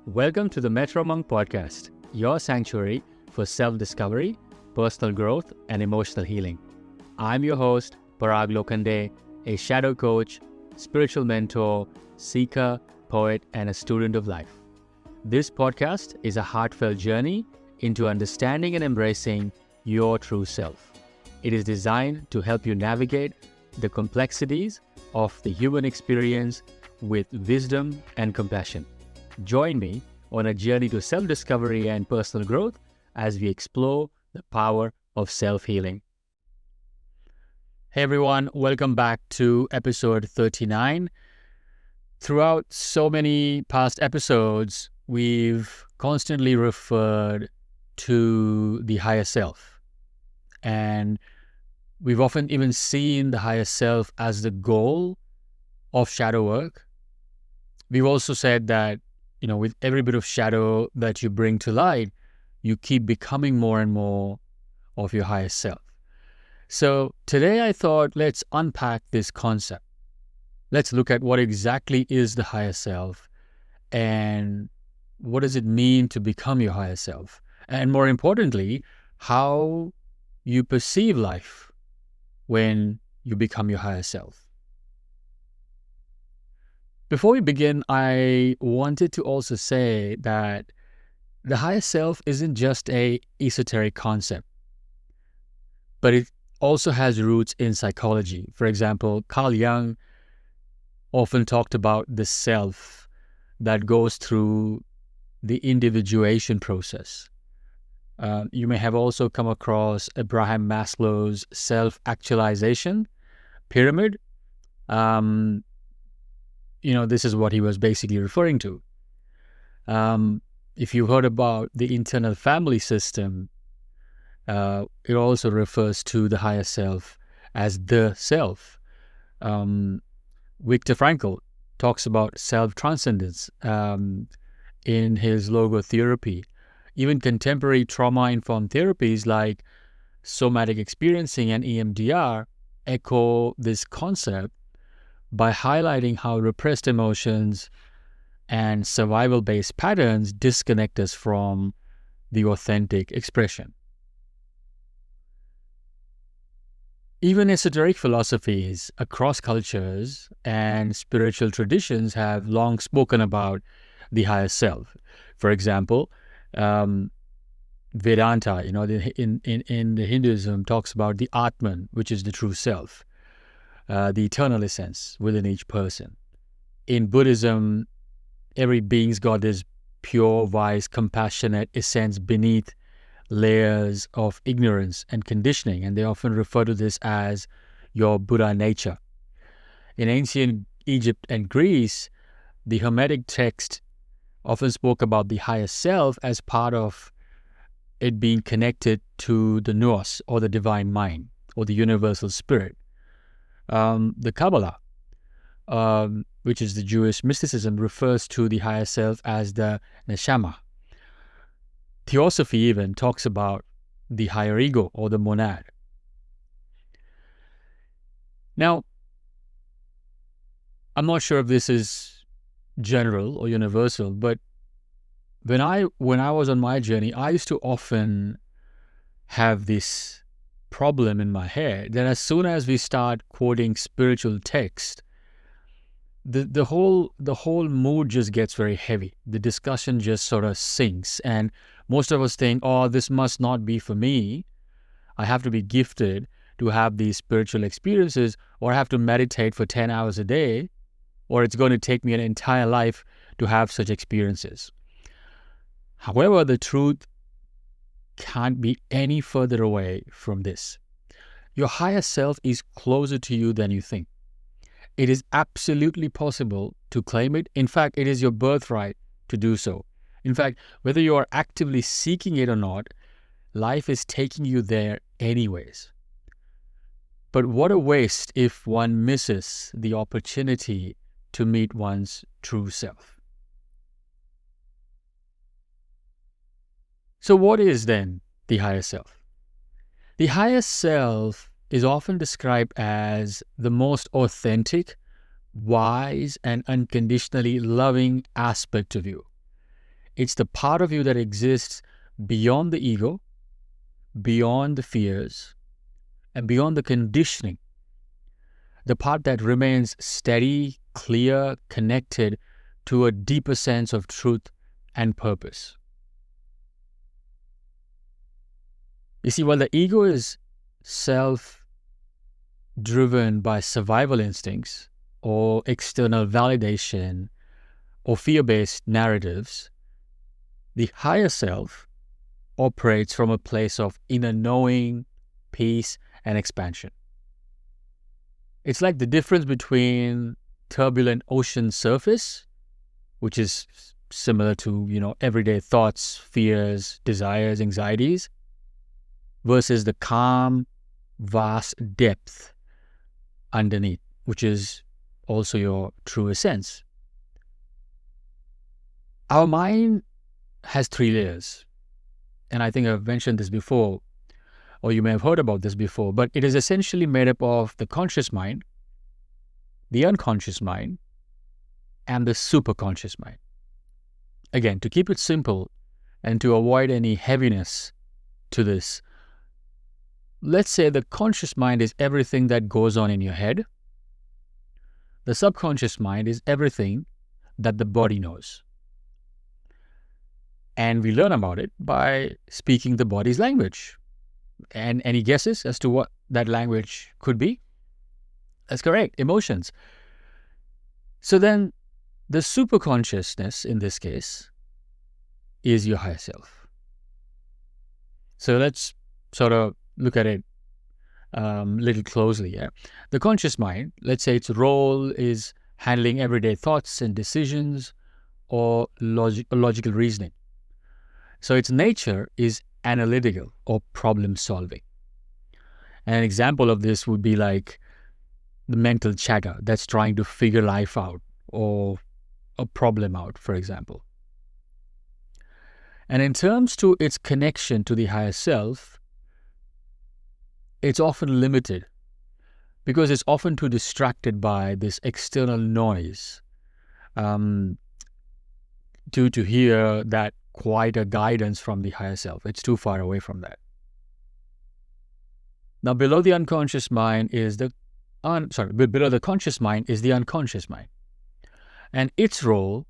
Welcome to the Metro Monk Podcast, your sanctuary for self-discovery, personal growth, and emotional healing. I'm your host, Parag Lokande, a shadow coach, spiritual mentor, seeker, poet, and a student of life. This podcast is a heartfelt journey into understanding and embracing your true self. It is designed to help you navigate the complexities of the human experience with wisdom and compassion. Join me on a journey to self-discovery and personal growth as we explore the power of self-healing. Hey everyone, welcome back to episode 39. Throughout so many past episodes, we've constantly referred to the higher self. And we've often even seen the higher self as the goal of shadow work. We've also said that with every bit of shadow that you bring to light, you keep becoming more and more of your higher self. So today I thought, let's unpack this concept. Let's look at what exactly is the higher self and what does it mean to become your higher self? And more importantly, how you perceive life when you become your higher self. Before we begin, I wanted to also say that the higher self isn't just an esoteric concept, but it also has roots in psychology. For example, Carl Jung often talked about the self that goes through the individuation process. You may have also come across Abraham Maslow's self-actualization pyramid. This is what he was basically referring to. If you heard about the internal family system, it also refers to the higher self as the self. Viktor Frankl talks about self-transcendence in his logotherapy. Even contemporary trauma-informed therapies like somatic experiencing and EMDR echo this concept by highlighting how repressed emotions and survival-based patterns disconnect us from the authentic expression. Even esoteric philosophies across cultures and spiritual traditions have long spoken about the higher self. For example, Vedanta, in the Hinduism, talks about the Atman, which is the true self. The eternal essence within each person. In Buddhism, every being's got this pure, wise, compassionate essence beneath layers of ignorance and conditioning, and they often refer to this as your Buddha nature. In ancient Egypt and Greece, the Hermetic text often spoke about the higher self as part of it being connected to the nous, or the divine mind, or the universal spirit. The Kabbalah, which is the Jewish mysticism, refers to the higher self as the neshama. Theosophy even talks about the higher ego, or the monad. Now, I'm not sure if this is general or universal, but when I was on my journey, I used to often have this problem in my head that as soon as we start quoting spiritual text, the whole mood just gets very heavy. The discussion just sort of sinks, and most of us think, oh, this must not be for me. I have to be gifted to have these spiritual experiences, or I have to meditate for 10 hours a day, or it's going to take me an entire life to have such experiences. However, the truth can't be any further away from this. Your higher self is closer to you than you think. It is absolutely possible to claim it. In fact, it is your birthright to do so. In fact, whether you are actively seeking it or not, life is taking you there anyways. But what a waste if one misses the opportunity to meet one's true self. So what is then the higher self? The higher self is often described as the most authentic, wise, and unconditionally loving aspect of you. It's the part of you that exists beyond the ego, beyond the fears, and beyond the conditioning. The part that remains steady, clear, connected to a deeper sense of truth and purpose. You see, while the ego is self-driven by survival instincts or external validation or fear-based narratives, the higher self operates from a place of inner knowing, peace, and expansion. It's like the difference between turbulent ocean surface, which is similar to, everyday thoughts, fears, desires, anxieties, versus the calm, vast depth underneath, which is also your true essence. Our mind has 3 layers. And I think I've mentioned this before, or you may have heard about this before, but it is essentially made up of the conscious mind, the unconscious mind, and the superconscious mind. Again, to keep it simple and to avoid any heaviness to this, let's say the conscious mind is everything that goes on in your head. The subconscious mind is everything that the body knows. And we learn about it by speaking the body's language. And any guesses as to what that language could be? That's correct, emotions. So then, the superconsciousness in this case is your higher self. So let's sort of look at it a little closely. Yeah? The conscious mind, let's say its role is handling everyday thoughts and decisions or logical reasoning. So its nature is analytical or problem solving. An example of this would be like the mental chatter that's trying to figure life out or a problem out, for example. And in terms to its connection to the higher self, it's often limited because it's often too distracted by this external noise to hear that quieter guidance from the higher self. It's too far away from that. Now, below the unconscious mind is below the conscious mind is the unconscious mind. And its role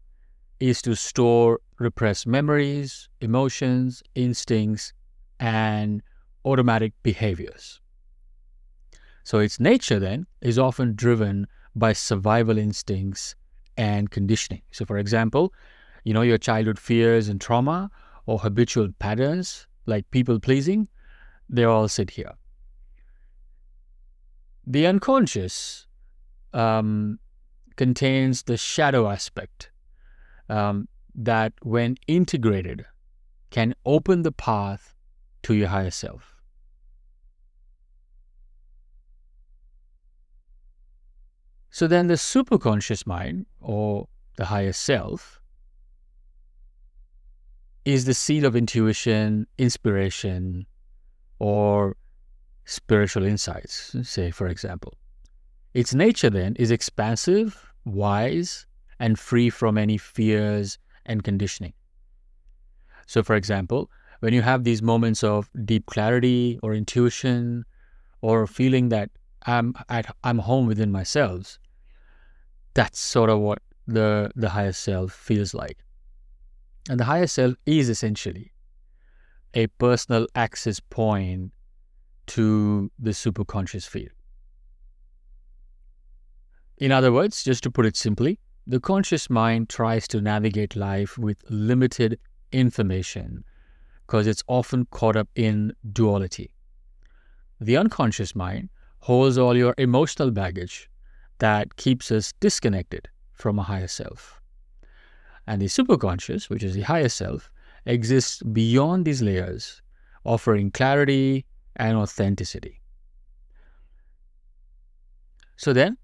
is to store repressed memories, emotions, instincts, and automatic behaviors. So its nature then is often driven by survival instincts and conditioning. So for example, your childhood fears and trauma or habitual patterns like people pleasing, they all sit here. The unconscious contains the shadow aspect that, when integrated, can open the path to your higher self. So then the superconscious mind, or the higher self, is the seed of intuition, inspiration, or spiritual insights, say, for example. Its nature then is expansive, wise, and free from any fears and conditioning. So, for example, when you have these moments of deep clarity or intuition or feeling that I'm home within myself, that's sort of what the higher self feels like. And the higher self is essentially a personal access point to the superconscious field. In other words, just to put it simply, the conscious mind tries to navigate life with limited information because it's often caught up in duality. The unconscious mind holds all your emotional baggage that keeps us disconnected from a higher self. And the superconscious, which is the higher self, exists beyond these layers, offering clarity and authenticity. So then,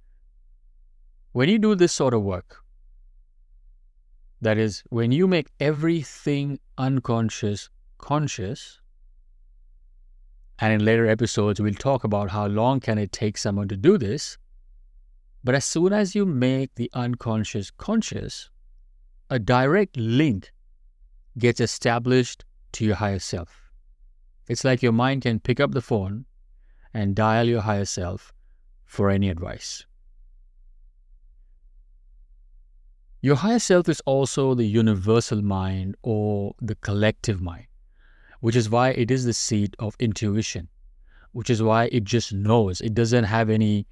when you do this sort of work, that is, when you make everything unconscious conscious, and in later episodes we'll talk about how long can it take someone to do this, but as soon as you make the unconscious conscious, a direct link gets established to your higher self. It's like your mind can pick up the phone and dial your higher self for any advice. Your higher self is also the universal mind or the collective mind, which is why it is the seat of intuition, which is why it just knows. It doesn't have any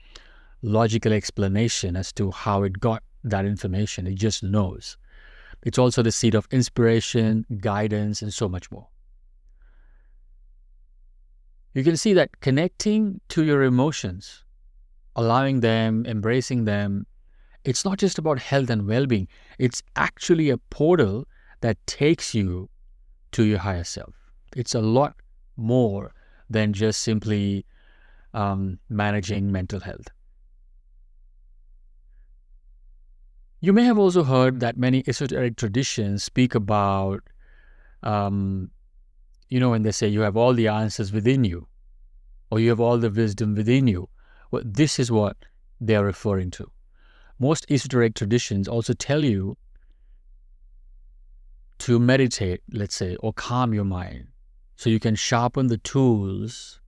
logical explanation as to how it got that information. It just knows. It's also the seat of inspiration, guidance, and so much more. You can see that connecting to your emotions, allowing them, embracing them, it's not just about health and well-being. It's actually a portal that takes you to your higher self. It's a lot more than just simply managing mental health. You may have also heard that many esoteric traditions speak about, when they say you have all the answers within you, or you have all the wisdom within you. Well, this is what they are referring to. Most esoteric traditions also tell you to meditate, let's say, or calm your mind, so you can sharpen the tools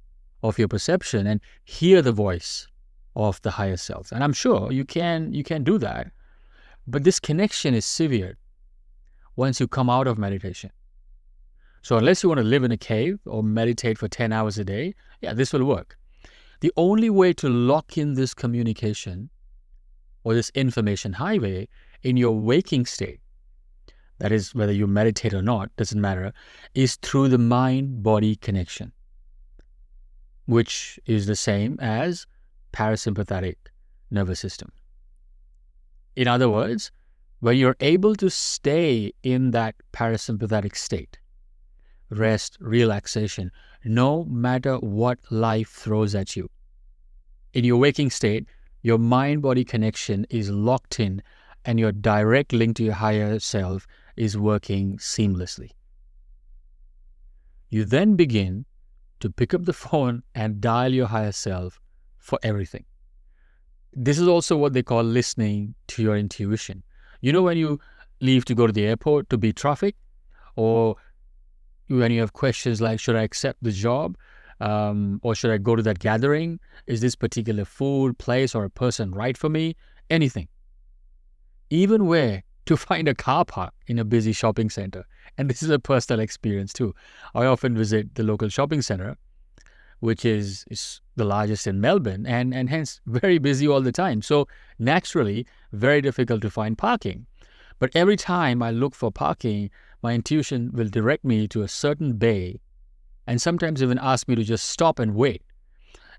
of your perception and hear the voice of the higher self. And I'm sure you can do that. But this connection is severed once you come out of meditation. So unless you want to live in a cave or meditate for 10 hours a day, this will work. The only way to lock in this communication or this information highway in your waking state, that is, whether you meditate or not, doesn't matter, is through the mind-body connection, which is the same as parasympathetic nervous system. In other words, when you're able to stay in that parasympathetic state, rest, relaxation, no matter what life throws at you. In your waking state, your mind-body connection is locked in and your direct link to your higher self is working seamlessly. You then begin to pick up the phone and dial your higher self for everything. This is also what they call listening to your intuition. You know when you leave to go to the airport to beat traffic, or when you have questions like, should I accept the job, or should I go to that gathering? Is this particular food, place, or a person right for me? Anything. Even where to find a car park in a busy shopping center. And this is a personal experience too. I often visit the local shopping center, which is the largest in Melbourne, and hence very busy all the time. So naturally, very difficult to find parking. But every time I look for parking, my intuition will direct me to a certain bay and sometimes even ask me to just stop and wait.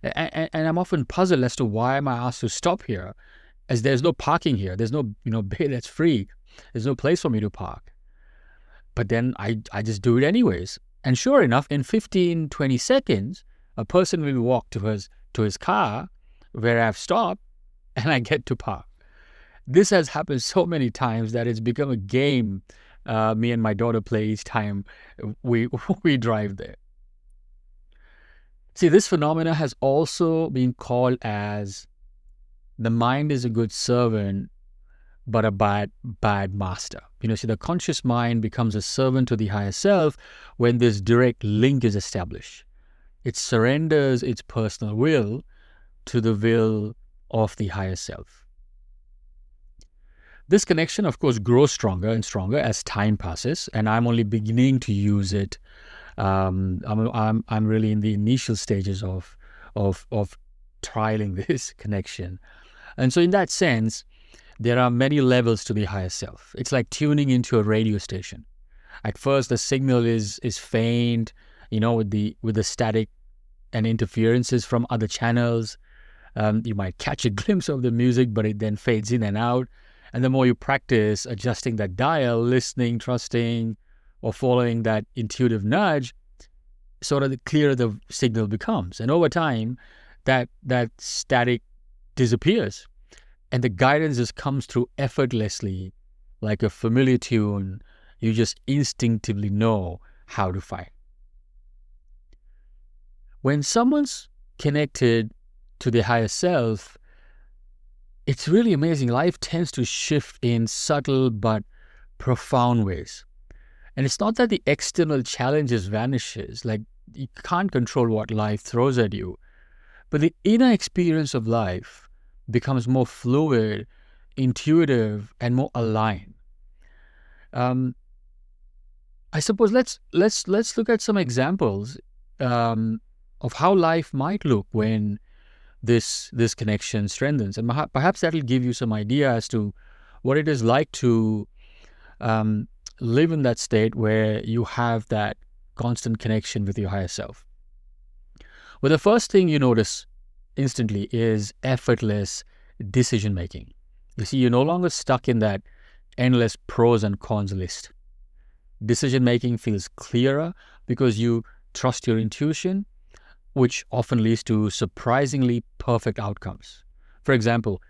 And I'm often puzzled as to why am I asked to stop here, as there's no parking here. There's no bay that's free. There's no place for me to park. But then I just do it anyways. And sure enough, in 15, 20 seconds, a person will walk to his car where I've stopped and I get to park. This has happened so many times that it's become a game me and my daughter play each time we drive there. See, this phenomena has also been called as the mind is a good servant but a bad master. See, the conscious mind becomes a servant to the higher self when this direct link is established. It surrenders its personal will to the will of the higher self. This connection, of course, grows stronger and stronger as time passes, and I'm only beginning to use it. I'm really in the initial stages of trialing this connection. And so in that sense, there are many levels to the higher self. It's like tuning into a radio station. At first, the signal is faint, with the static and interferences from other channels. You might catch a glimpse of the music, but it then fades in and out. And the more you practice adjusting that dial, listening, trusting, or following that intuitive nudge, sort of the clearer the signal becomes. And over time, that static disappears. And the guidance just comes through effortlessly, like a familiar tune you just instinctively know how to find. When someone's connected to the higher self, it's really amazing. Life tends to shift in subtle but profound ways. And it's not that the external challenges vanishes, like you can't control what life throws at you, but the inner experience of life becomes more fluid, intuitive, and more aligned. Um, I suppose let's look at some examples of how life might look when this connection strengthens, and perhaps that'll give you some idea as to what it is like to um, live in that state where you have that constant connection with your higher self. Well, the first thing you notice instantly is effortless decision making. You see, you're no longer stuck in that endless pros and cons list. Decision making feels clearer because you trust your intuition, which often leads to surprisingly perfect outcomes. For example,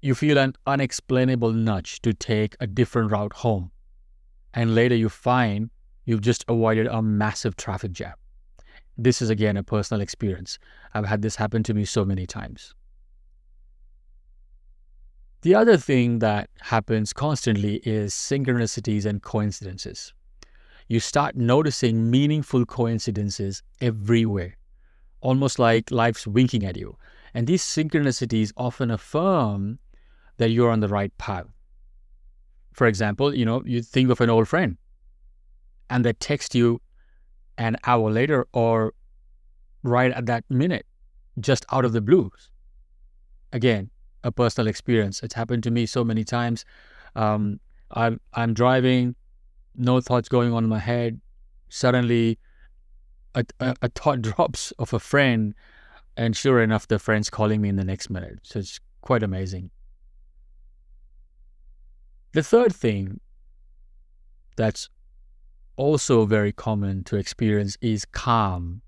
you feel an unexplainable nudge to take a different route home, and later you find you've just avoided a massive traffic jam. This is again a personal experience. I've had this happen to me so many times. The other thing that happens constantly is synchronicities and coincidences. You start noticing meaningful coincidences everywhere, almost like life's winking at you. And these synchronicities often affirm that you're on the right path. For example, you think of an old friend and they text you an hour later or right at that minute, just out of the blues. Again, a personal experience. It's happened to me so many times. I'm driving, no thoughts going on in my head. Suddenly, a thought drops of a friend, and sure enough, the friend's calling me in the next minute. So it's quite amazing. The third thing that's also very common to experience is calm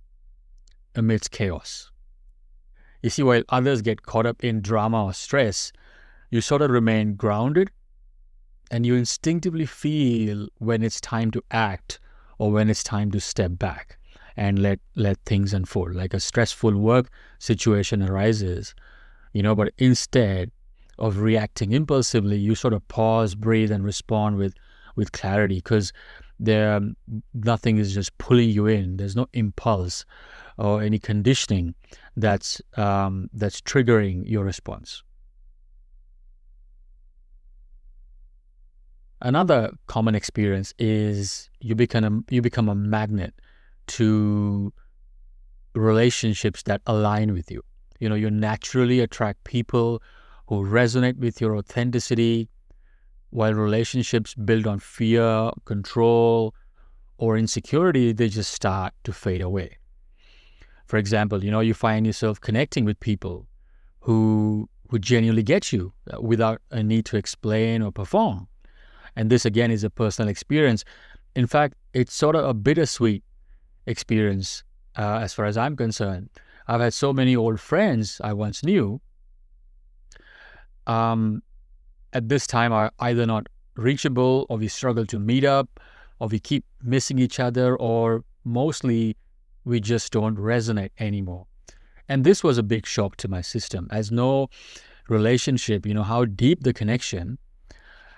amidst chaos. You see, while others get caught up in drama or stress, you sort of remain grounded, and you instinctively feel when it's time to act or when it's time to step back and let things unfold. Like a stressful work situation arises, but instead of reacting impulsively, you sort of pause, breathe, and respond with clarity, because nothing is just pulling you in. There's no impulse or any conditioning that's triggering your response. Another common experience is you become a magnet to relationships that align with you. You naturally attract people who resonate with your authenticity, while relationships built on fear, control, or insecurity, they just start to fade away. For example, you find yourself connecting with people who genuinely get you without a need to explain or perform. And this, again, is a personal experience. In fact, it's sort of a bittersweet experience as far as I'm concerned. I've had so many old friends I once knew at this time are either not reachable, or we struggle to meet up, or we keep missing each other, or mostly we just don't resonate anymore. And this was a big shock to my system, as no relationship, how deep the connection,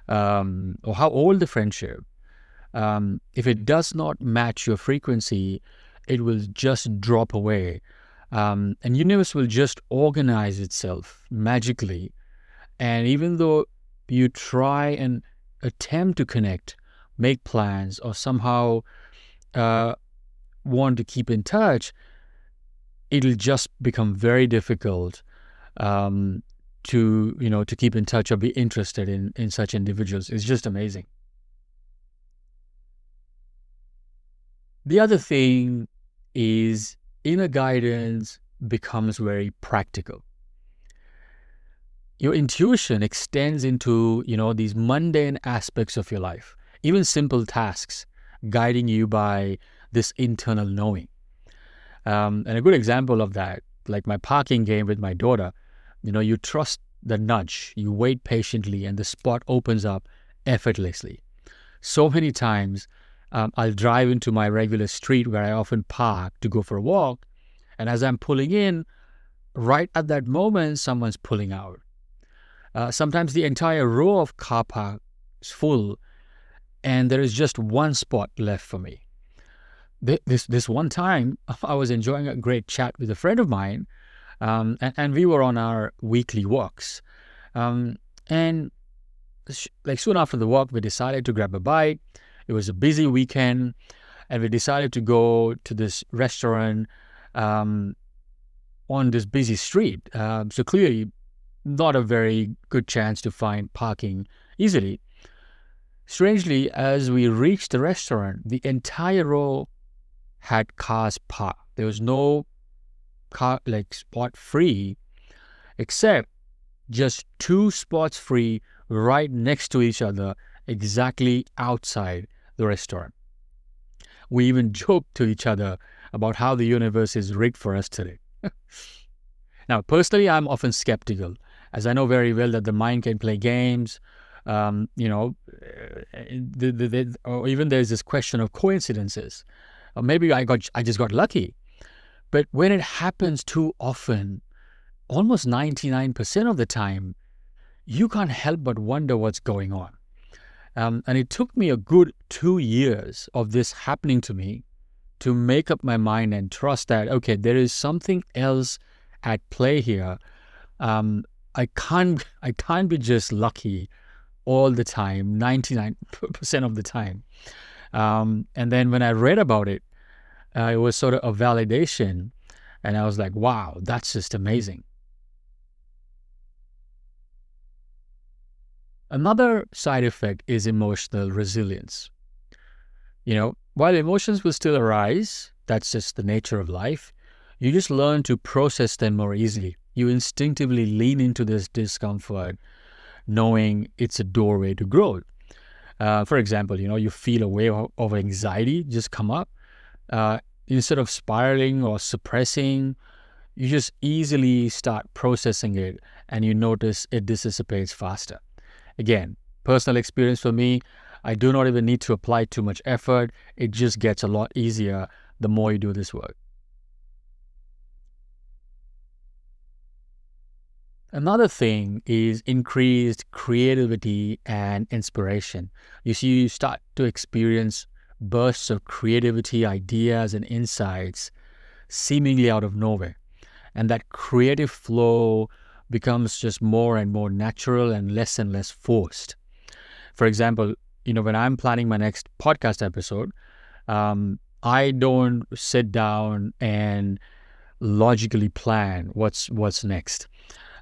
or how old the friendship, if it does not match your frequency, it will just drop away. And universe will just organize itself magically. And even though you try and attempt to connect, make plans, or somehow want to keep in touch, it'll just become very difficult to keep in touch or be interested in such individuals. It's just amazing. The other thing is inner guidance becomes very practical. Your intuition extends into, these mundane aspects of your life, even simple tasks, guiding you by this internal knowing. And a good example of that, like my parking game with my daughter, you trust the nudge, you wait patiently, and the spot opens up effortlessly. So many times, I'll drive into my regular street where I often park to go for a walk, and as I'm pulling in, right at that moment, someone's pulling out. Sometimes the entire row of car park is full, and there is just one spot left for me. This one time, I was enjoying a great chat with a friend of mine, and we were on our weekly walks. And like soon after the walk, we decided to grab a bite. It was a busy weekend, and we decided to go to this restaurant on this busy street. So clearly, not a very good chance to find parking easily. Strangely, as we reached the restaurant, the entire row had cars parked. There was no car spot free, except just two spots free right next to each other, exactly outside the restaurant. We even joked to each other about how the universe is rigged for us today. Now, personally, I'm often skeptical, as I know very well that the mind can play games. Or even there's this question of coincidences. Or maybe I just got lucky. But when it happens too often, almost 99% of the time, you can't help but wonder what's going on. And it took me a good 2 years of this happening to me to make up my mind and trust that, okay, there is something else at play here. I can't be just lucky all the time, 99% of the time. And then when I read about it, it was sort of a validation, and I was like, wow, that's just amazing. Another side effect is emotional resilience. While emotions will still arise, that's just the nature of life, you just learn to process them more easily. You instinctively lean into this discomfort, knowing it's a doorway to growth. For example, you feel a wave of anxiety just come up. Instead of spiraling or suppressing, you just easily start processing it, and you notice it dissipates faster. Again, personal experience for me, I do not even need to apply too much effort. It just gets a lot easier the more you do this work. Another thing is increased creativity and inspiration. You start to experience bursts of creativity, ideas, and insights seemingly out of nowhere. And that creative flow becomes just more and more natural and less forced. For example, when I'm planning my next podcast episode, I don't sit down and logically plan what's next.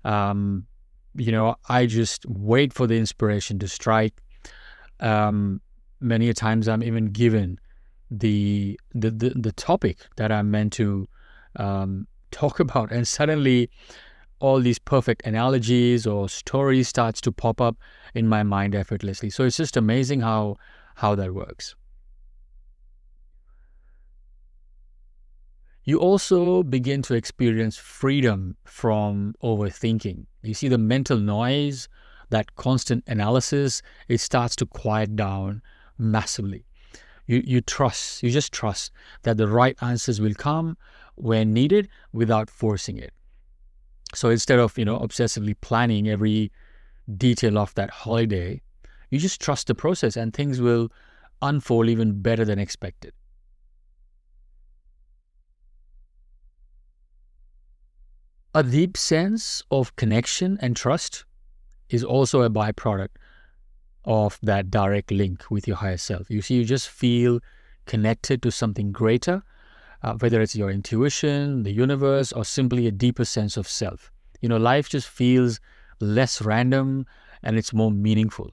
I just wait for the inspiration to strike. Many a times I'm even given the topic that I'm meant to talk about, and suddenly all these perfect analogies or stories starts to pop up in my mind effortlessly. So it's just amazing how that works. You also begin to experience freedom from overthinking. You see the mental noise, that constant analysis, it starts to quiet down massively. You just trust that the right answers will come when needed without forcing it. So instead of, obsessively planning every detail of that holiday, you just trust the process and things will unfold even better than expected. A deep sense of connection and trust is also a byproduct of that direct link with your higher self. You just feel connected to something greater, whether it's your intuition, the universe, or simply a deeper sense of self. Life just feels less random and it's more meaningful.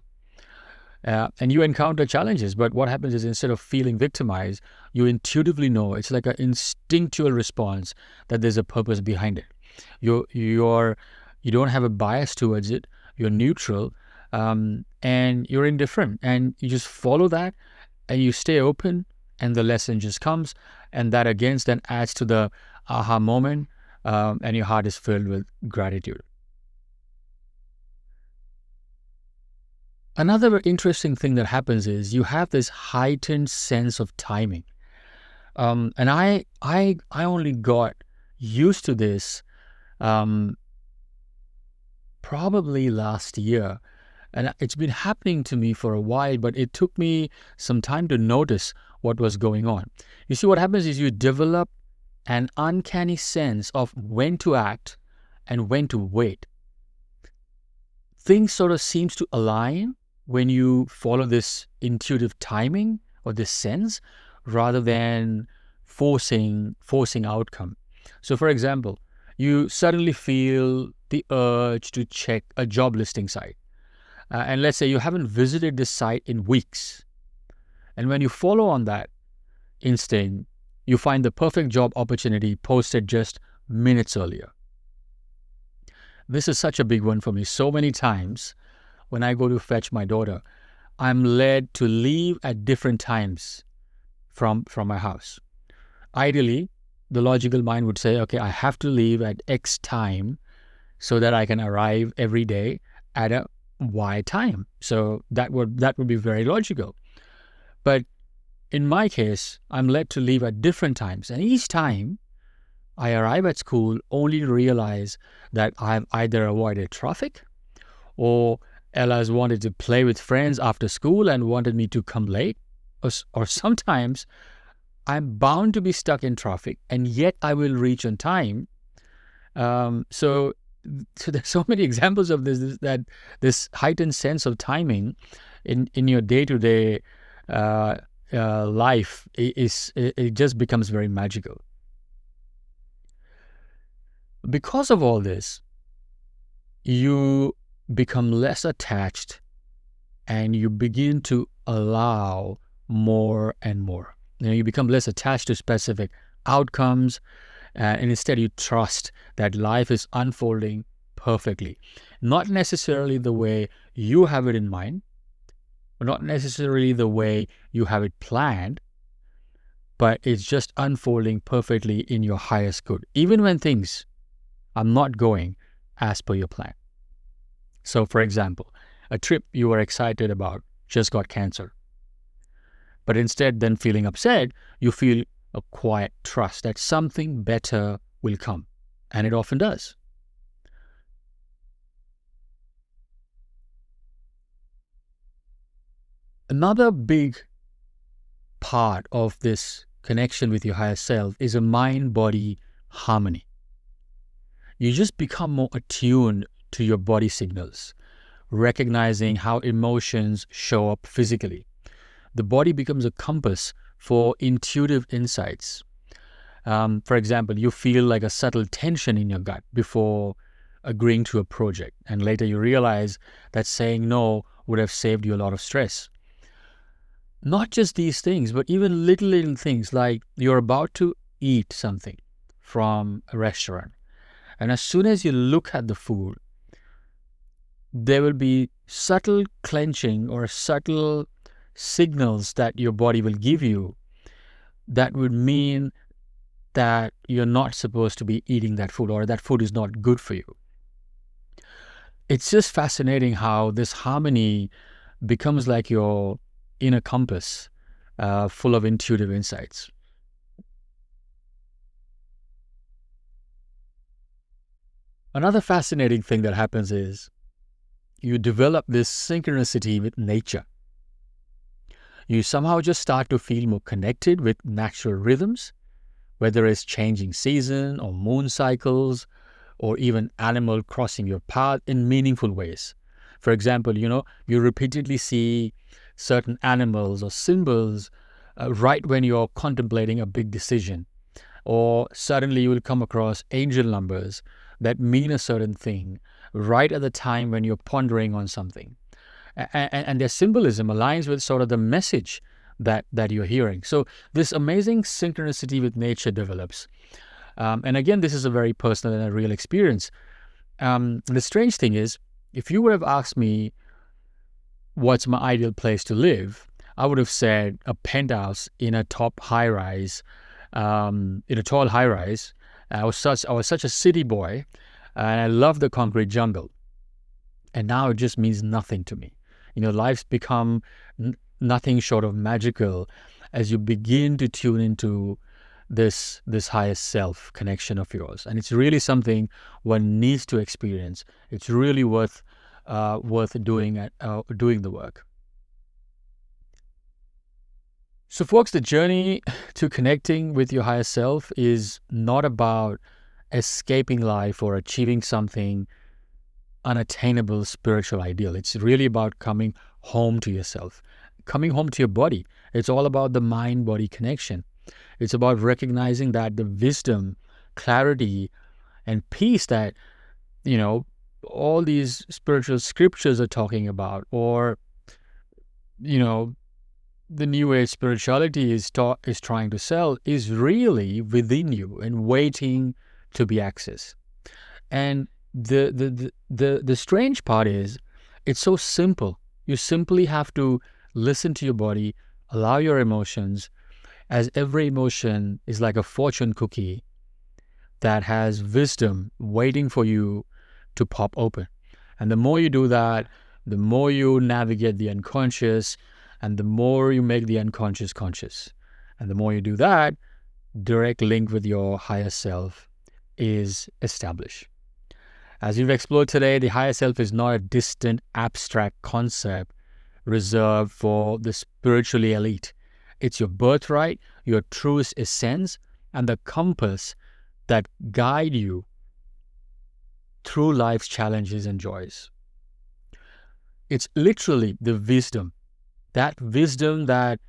And you encounter challenges, but what happens is instead of feeling victimized, you intuitively know. It's like an instinctual response that there's a purpose behind it. You don't have a bias towards it. You're neutral, and you're indifferent, and you just follow that, and you stay open, and the lesson just comes, and that again then adds to the aha moment, and your heart is filled with gratitude. Another interesting thing that happens is you have this heightened sense of timing, and I only got used to this probably last year. And it's been happening to me for a while, but it took me some time to notice what was going on. You see, what happens is you develop an uncanny sense of when to act and when to wait. Things sort of seems to align when you follow this intuitive timing or this sense rather than forcing outcome. So for example, you suddenly feel the urge to check a job listing site. And let's say you haven't visited this site in weeks. And when you follow on that instinct, you find the perfect job opportunity posted just minutes earlier. This is such a big one for me. So many times when I go to fetch my daughter, I'm led to leave at different times from my house. Ideally, the logical mind would say, okay, I have to leave at X time so that I can arrive every day at a Y time. So that would be very logical. But in my case, I'm led to leave at different times. And each time I arrive at school only to realize that I've either avoided traffic or Ella's wanted to play with friends after school and wanted me to come late. Or sometimes I'm bound to be stuck in traffic and yet I will reach on time. So there's so many examples of this heightened sense of timing in your day-to-day life it just becomes very magical. Because of all this, you become less attached and you begin to allow more and more. You become less attached to specific outcomes and instead you trust that life is unfolding perfectly. Not necessarily the way you have it in mind, or not necessarily the way you have it planned, but it's just unfolding perfectly in your highest good, even when things are not going as per your plan. So, for example, a trip you were excited about just got canceled. But instead than feeling upset, you feel a quiet trust that something better will come. And it often does. Another big part of this connection with your higher self is a mind-body harmony. You just become more attuned to your body signals, recognizing how emotions show up physically. The body becomes a compass for intuitive insights. For example, you feel like a subtle tension in your gut before agreeing to a project, and later you realize that saying no would have saved you a lot of stress. Not just these things, but even little things like you're about to eat something from a restaurant. And as soon as you look at the food, there will be subtle clenching or subtle signals that your body will give you that would mean that you're not supposed to be eating that food or that food is not good for you. It's just fascinating how this harmony becomes like your inner compass full of intuitive insights. Another fascinating thing that happens is you develop this synchronicity with nature. You somehow just start to feel more connected with natural rhythms, whether it's changing season or moon cycles, or even animal crossing your path in meaningful ways. For example, you repeatedly see certain animals or symbols right when you're contemplating a big decision, or suddenly you will come across angel numbers that mean a certain thing right at the time when you're pondering on something. And their symbolism aligns with sort of the message that you're hearing. So this amazing synchronicity with nature develops. And again, this is a very personal and a real experience. The strange thing is, if you would have asked me what's my ideal place to live, I would have said a penthouse in a top high-rise, in a tall high-rise. I was such a city boy, and I love the concrete jungle. And now it just means nothing to me. Life's become nothing short of magical as you begin to tune into this highest self connection of yours. And it's really something one needs to experience. It's really worth worth doing the work. So folks, the journey to connecting with your higher self is not about escaping life or achieving something unattainable spiritual ideal. It's really about coming home to yourself, coming home to your body. It's all about the mind-body connection. It's about recognizing that the wisdom, clarity, and peace that, all these spiritual scriptures are talking about, or, the New Age spirituality is trying to sell, is really within you and waiting to be accessed. And the strange part is, it's so simple. You simply have to listen to your body, allow your emotions, as every emotion is like a fortune cookie that has wisdom waiting for you to pop open. And the more you do that, the more you navigate the unconscious, and the more you make the unconscious conscious. And the more you do that, direct link with your higher self is established. As we've explored today, the higher self is not a distant, abstract concept reserved for the spiritually elite. It's your birthright, your truest essence, and the compass that guide you through life's challenges and joys. It's literally the wisdom, that wisdom that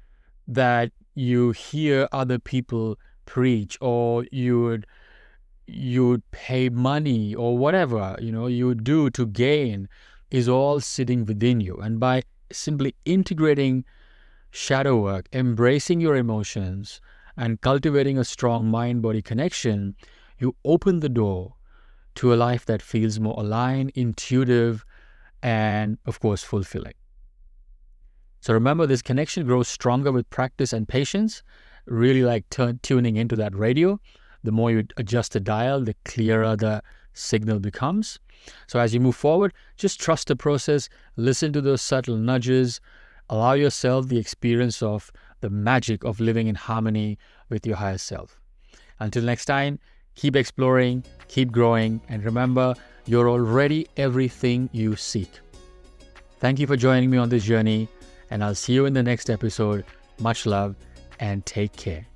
you hear other people preach, or you'd pay money or whatever, you do to gain, is all sitting within you. And by simply integrating shadow work, embracing your emotions, and cultivating a strong mind-body connection, you open the door to a life that feels more aligned, intuitive, and of course fulfilling. So remember, this connection grows stronger with practice and patience, really like tuning into that radio. The more you adjust the dial, the clearer the signal becomes. So as you move forward, just trust the process, listen to those subtle nudges, allow yourself the experience of the magic of living in harmony with your higher self. Until next time, keep exploring, keep growing, and remember, you're already everything you seek. Thank you for joining me on this journey, and I'll see you in the next episode. Much love and take care.